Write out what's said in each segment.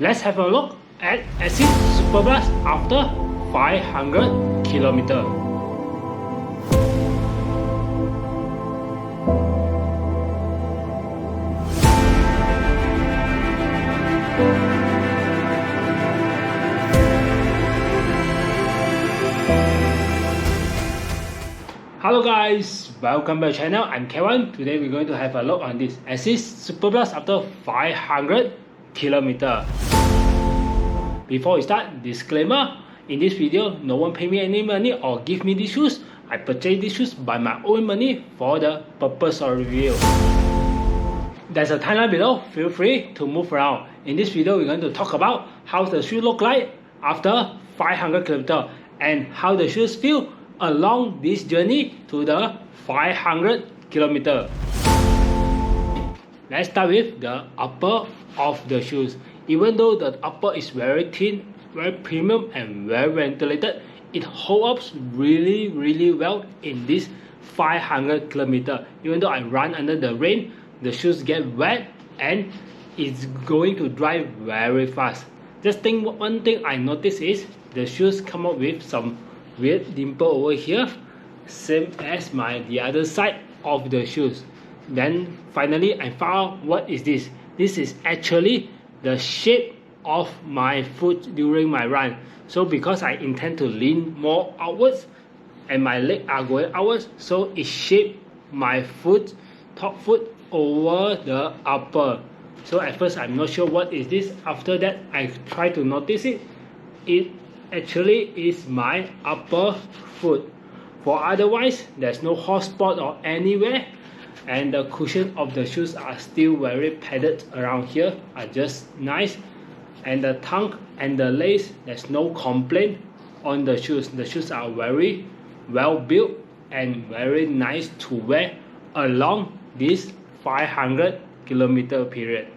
Let's have a look at Asics Superblast after 500 km. Hello guys, welcome back to the channel. I'm Kevin. Today we're going to have a look on this Asics Superblast after 500 km. Before we start, disclaimer, in this video, no one pay me any money or give me these shoes. I purchased these shoes by my own money for the purpose of review. There's a timeline below, feel free to move around. In this video, we're going to talk about how the shoes look like after 500 km and how the shoes feel along this journey to the 500 km. Let's start with the upper of the shoes. Even though the upper is very thin, very premium and very ventilated, it holds up really well in this 500 km. Even though I run under the rain, the shoes get wet and it's going to dry very fast. One thing I noticed is the shoes come up with some weird dimple over here, same as the other side of the shoes. Then finally I found out what is this. This is actually the shape of my foot during my run. So because I intend to lean more outwards and my legs are going outwards, so it shaped my foot, top foot over the upper. So at first I'm not sure what is this. After that I try to notice it. It actually is my upper foot. For otherwise, there's no hot spot or anywhere, and the cushion of the shoes are still very padded around here, are just nice, and the tongue and the lace, there's no complaint on the shoes. The shoes are very well built and very nice to wear along this 500 km period.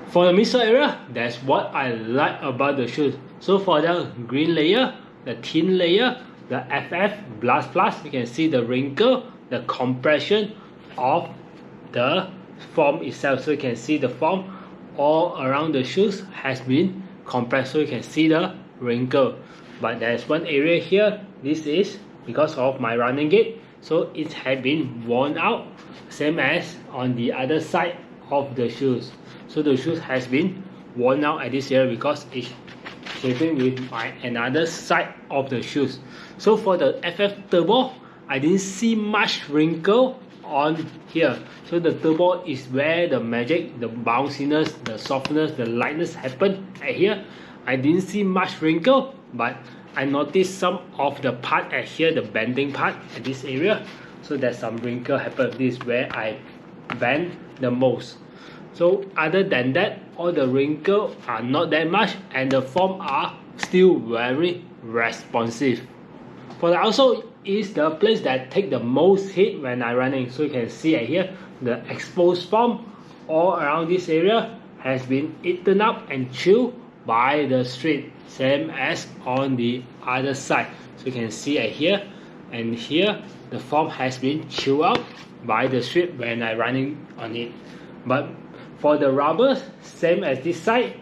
For the midsole area, that's what I like about the shoes. So for the green layer, the thin layer, the FF Blast Plus, you can see the wrinkle, the compression of the foam itself. So you can see the foam all around the shoes has been compressed, so you can see the wrinkle. But there's one area here, this is because of my running gait, so it has been worn out, same as on the other side of the shoes. So the shoes has been worn out at this area because it's shaping with another side of the shoes. So for the FF Turbo, I didn't see much wrinkle on here. So the turbo is where the magic, the bounciness, the softness, the lightness happen at here. I didn't see much wrinkle, but I noticed some of the part at here, the bending part at this area. So there's some wrinkle happen. This is where I bend the most. So other than that, all the wrinkles are not that much and the foam are still very responsive. For the outsole is the place that take the most hit when I running. So you can see at here, the exposed foam all around this area has been eaten up and chewed by the street, same as on the other side. So you can see at here and here, the foam has been chewed out by the street when I running on it. But for the rubbers, same as this side,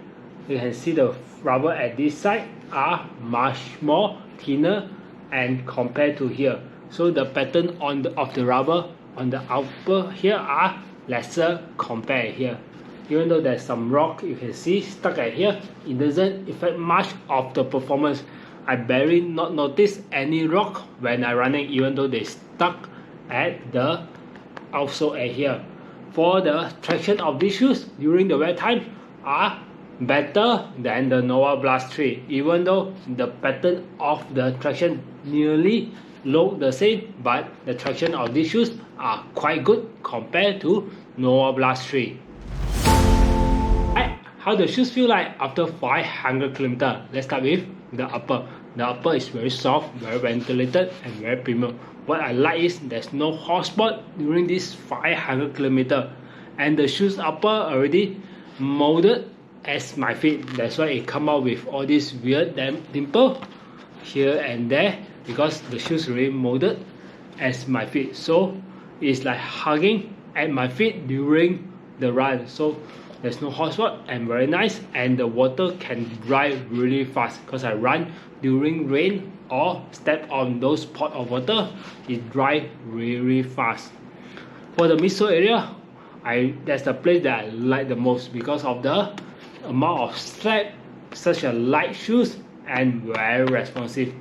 you can see the rubber at this side are much more thinner and compared to here. So the pattern of the rubber on the upper here are lesser compared here. Even though there's some rock you can see stuck at here, it doesn't affect much of the performance. I barely not notice any rock when I running, even though they stuck at the outsole at here. For the traction of these shoes during the wear time are better than the Nova Blast 3, even though the pattern of the traction nearly look the same, but the traction of these shoes are quite good compared to Nova Blast 3. How the shoes feel like after 500 km? Let's start with the upper. The upper is very soft, very ventilated and very premium. What I like is there's no hot spot during this 500 km, and the shoes upper already molded as my feet. That's why it come out with all these weird dimple here and there, because the shoes already molded as my feet. So it's like hugging at my feet during the run. So there's no hot spot and very nice, and the water can dry really fast because I run during rain or step on those pot of water, it dry really fast. For the midsole area, that's the place that I like the most because of the amount of strap, such a light shoes and very responsive.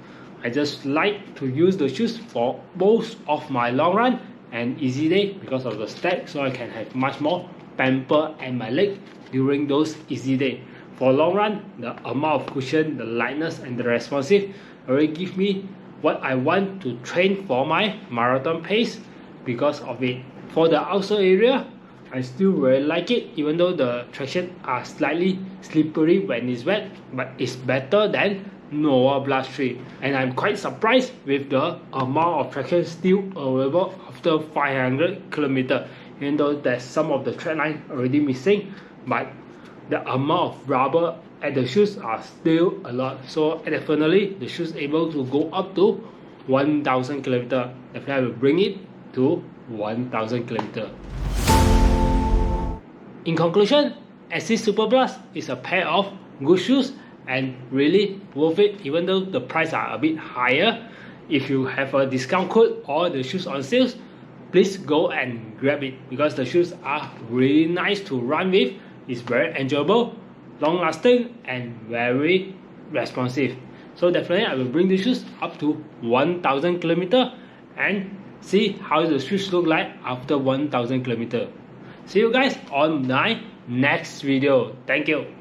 I just like to use the shoes for both of my long run and easy day because of the stack, so I can have much more pamper and my leg during those easy day. For long run, the amount of cushion, the lightness and the responsive already give me what I want to train for my marathon pace because of it. For the outsole area, I still really like it, even though the traction are slightly slippery when it's wet, but it's better than Nova Blast 3. And I'm quite surprised with the amount of traction still available after 500 km, even though there's some of the tread line already missing, but the amount of rubber at the shoes are still a lot. So definitely the shoes able to go up to 1000 km. Definitely I will bring it to 1000 km. In conclusion, Asics Superblast is a pair of good shoes and really worth it, even though the price are a bit higher. If you have a discount code or the shoes on sales, please go and grab it because the shoes are really nice to run with. It's very enjoyable, long lasting and very responsive. So definitely I will bring the shoes up to 1000 km and see how the shoes look like after 1000 km. See you guys on my next video. Thank you.